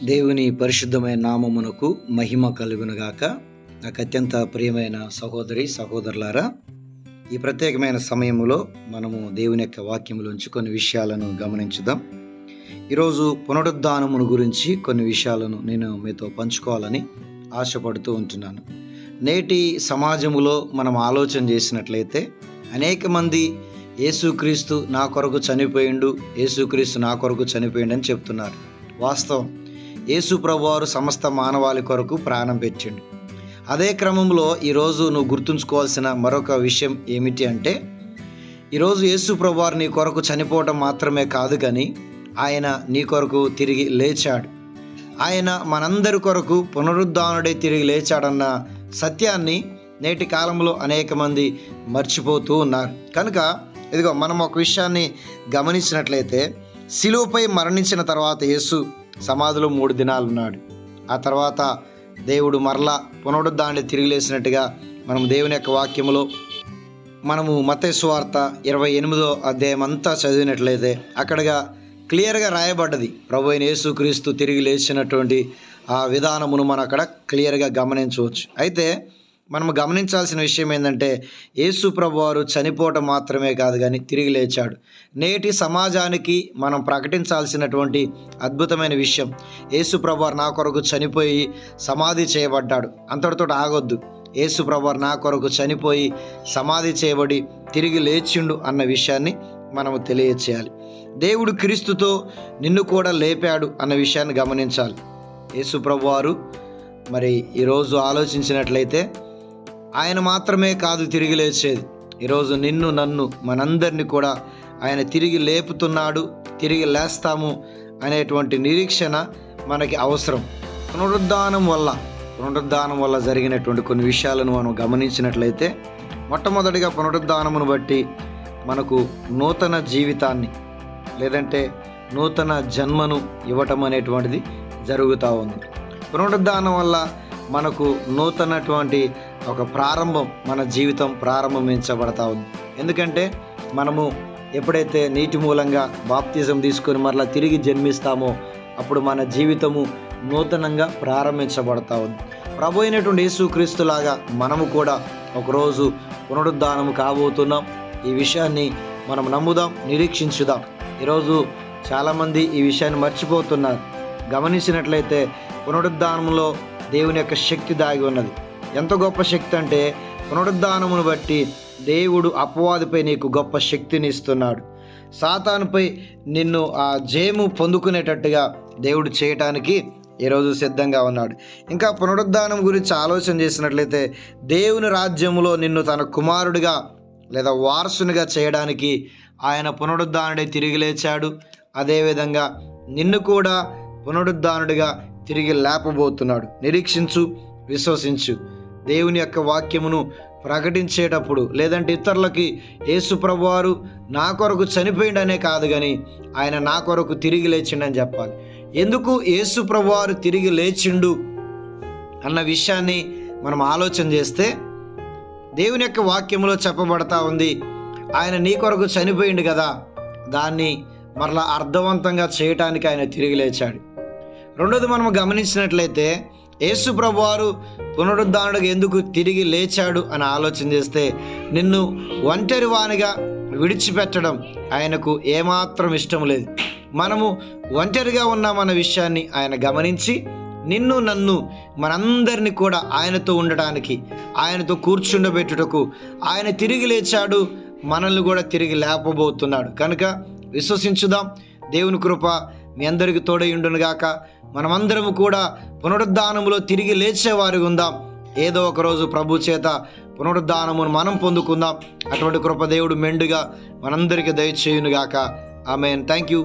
దేవుని పరిశుద్ధమైన నామమునకు మహిమ కలుగునుగాక. నాకు అత్యంత ప్రియమైన సహోదరి సహోదరులారా, ఈ ప్రత్యేకమైన సమయంలో మనము దేవుని యొక్క వాక్యములోంచి కొన్ని విషయాలను గమనించుదాం. ఈరోజు పునరుద్ధానమును గురించి కొన్ని విషయాలను నేను మీతో పంచుకోవాలని ఆశపడుతూ ఉంటున్నాను. నేటి సమాజములో మనం ఆలోచన చేసినట్లయితే అనేక మంది యేసుక్రీస్తు నా కొరకు చనిపోయిండు, యేసుక్రీస్తు నా కొరకు చనిపోయిండు అని చెప్తున్నారు. వాస్తవం, యేసు ప్రభువారు సమస్త మానవాళి కొరకు ప్రాణం పెట్టిండు. అదే క్రమంలో ఈరోజు నువ్వు గుర్తుంచుకోవాల్సిన మరొక విషయం ఏమిటి అంటే, ఈరోజు యేసు ప్రభువారు నీ కొరకు చనిపోవటం మాత్రమే కాదు, కానీ ఆయన నీ కొరకు తిరిగి లేచాడు. ఆయన మనందరి కొరకు పునరుద్ధానుడై తిరిగి లేచాడన్న సత్యాన్ని నేటి కాలంలో అనేక మంది మర్చిపోతూ ఉన్నారు. కనుక ఇదిగో మనం ఒక విషయాన్ని గమనించినట్లయితే, శిలువపై మరణించిన తర్వాత యేసు సమాధిలో 3 దినాలు ఉన్నాడు. ఆ తర్వాత దేవుడు మరలా పునరుద్ధాన్ని తిరిగి లేచినట్టుగా మనం దేవుని యొక్క వాక్యములో మనము మత్తయి సువార్త 28వ అధ్యాయం అంతా చదివినట్లయితే అక్కడగా క్లియర్గా రాయబడ్డది. ప్రభు అయిన యేసుక్రీస్తు తిరిగి లేచినటువంటి ఆ విధానమును మనం అక్కడ క్లియర్గా గమనించవచ్చు. అయితే మనం గమనించాల్సిన విషయం ఏంటంటే, యేసు ప్రభువారు చనిపోవటం మాత్రమే కాదు కానీ తిరిగి లేచాడు. నేటి సమాజానికి మనం ప్రకటించాల్సినటువంటి అద్భుతమైన విషయం, యేసు ప్రభువారు నా కొరకు చనిపోయి సమాధి చేయబడ్డాడు. అంతటితో ఆగొద్దు. యేసు ప్రభువారు నా కొరకు చనిపోయి సమాధి చేయబడి తిరిగి లేచిండు అన్న విషయాన్ని మనము తెలియచేయాలి. దేవుడు క్రీస్తుతో నిన్ను కూడా లేపాడు అన్న విషయాన్ని గమనించాలి. యేసు ప్రభువారు మరి ఈరోజు ఆలోచించినట్లయితే ఆయన మాత్రమే కాదు తిరిగి లేచేది. ఈరోజు నిన్ను నన్ను మనందరినీ కూడా ఆయన తిరిగి లేపుతున్నాడు, తిరిగి లేస్తాము అనేటువంటి నిరీక్షణ మనకి అవసరం. పునరుద్ధానం వల్ల జరిగినటువంటి కొన్ని విషయాలను మనం గమనించినట్లయితే, మొట్టమొదటిగా పునరుద్ధానమును బట్టి మనకు నూతన జీవితాన్ని లేదంటే నూతన జన్మను ఇవ్వటం అనేటువంటిది జరుగుతూ ఉంది. పునరుద్ధానం వల్ల మనకు నూతనటువంటి ఒక ప్రారంభం, మన జీవితం ప్రారంభించబడతా ఉంది. ఎందుకంటే మనము ఎప్పుడైతే నీటి మూలంగా బాప్తిజం తీసుకొని మరలా తిరిగి జన్మిస్తామో అప్పుడు మన జీవితము నూతనంగా ప్రారంభించబడతా ఉంది. ప్రభు అయినటువంటి యేసుక్రీస్తులాగా మనము కూడా ఒకరోజు పునరుద్ధానము కాబోతున్నాం. ఈ విషయాన్ని మనం నమ్ముదాం, నిరీక్షించుదాం. ఈరోజు చాలామంది ఈ విషయాన్ని మర్చిపోతున్నారు. గమనించినట్లయితే పునరుద్ధానంలో దేవుని యొక్క శక్తి దాగి ఉన్నది. ఎంత గొప్ప శక్తి అంటే, పునరుద్ధానమును బట్టి దేవుడు అపవాదిపై నీకు గొప్ప శక్తిని ఇస్తున్నాడు. సాతానుపై నిన్ను ఆ జయము పొందుకునేటట్టుగా దేవుడు చేయటానికి ఈరోజు సిద్ధంగా ఉన్నాడు. ఇంకా పునరుద్ధానం గురించి ఆలోచన చేసినట్లయితే, దేవుని రాజ్యములో నిన్ను తన కుమారుడిగా లేదా వారసునిగా చేయడానికి ఆయన పునరుద్ధానుడై తిరిగి లేచాడు. అదేవిధంగా నిన్ను కూడా పునరుద్ధానుడిగా తిరిగి లేపబోతున్నాడు. నిరీక్షించు, విశ్వసించు. దేవుని యొక్క వాక్యమును ప్రకటించేటప్పుడు లేదంటే ఇతరులకి యేసు ప్రభువారు నా కొరకు చనిపోయిండనే కాదు, కానీ ఆయన నా కొరకు తిరిగి లేచిండని చెప్పాలి. ఎందుకు యేసు ప్రభువారు తిరిగి లేచిండు అన్న విషయాన్ని మనం ఆలోచన చేస్తే, దేవుని యొక్క వాక్యములో చెప్పబడతా ఉంది, ఆయన నీ కొరకు చనిపోయిండు కదా, దాన్ని మరలా అర్థవంతంగా చేయటానికి ఆయన తిరిగి లేచాడు. రెండోది మనం గమనించినట్లయితే, యేసు ప్రభువారు పునరుద్ధానుడిగా ఎందుకు తిరిగి లేచాడు అని ఆలోచన చేస్తే, నిన్ను ఒంటరి వానిగా విడిచిపెట్టడం ఆయనకు ఏమాత్రం ఇష్టం లేదు. మనము ఒంటరిగా ఉన్నామన్న విషయాన్ని ఆయన గమనించి నిన్ను నన్ను మనందరినీ కూడా ఆయనతో ఉండటానికి, ఆయనతో కూర్చుండబెట్టుటకు ఆయన తిరిగి లేచాడు. మనల్ని కూడా తిరిగి లేపబోతున్నాడు. కనుక విశ్వసించుదాం. దేవుని కృప మీ అందరికీ తోడైయుండునుగాక. మనమందరము కూడా పునరుద్ధానములో తిరిగి లేచేవారి ఉందాం. ఏదో ఒకరోజు ప్రభు చేత పునరుద్ధానమును మనం పొందుకుందాం. అటువంటి కృప దేవుడు మెండుగా మనందరికీ దయచేయునుగాక. ఆమేన్. Thank you.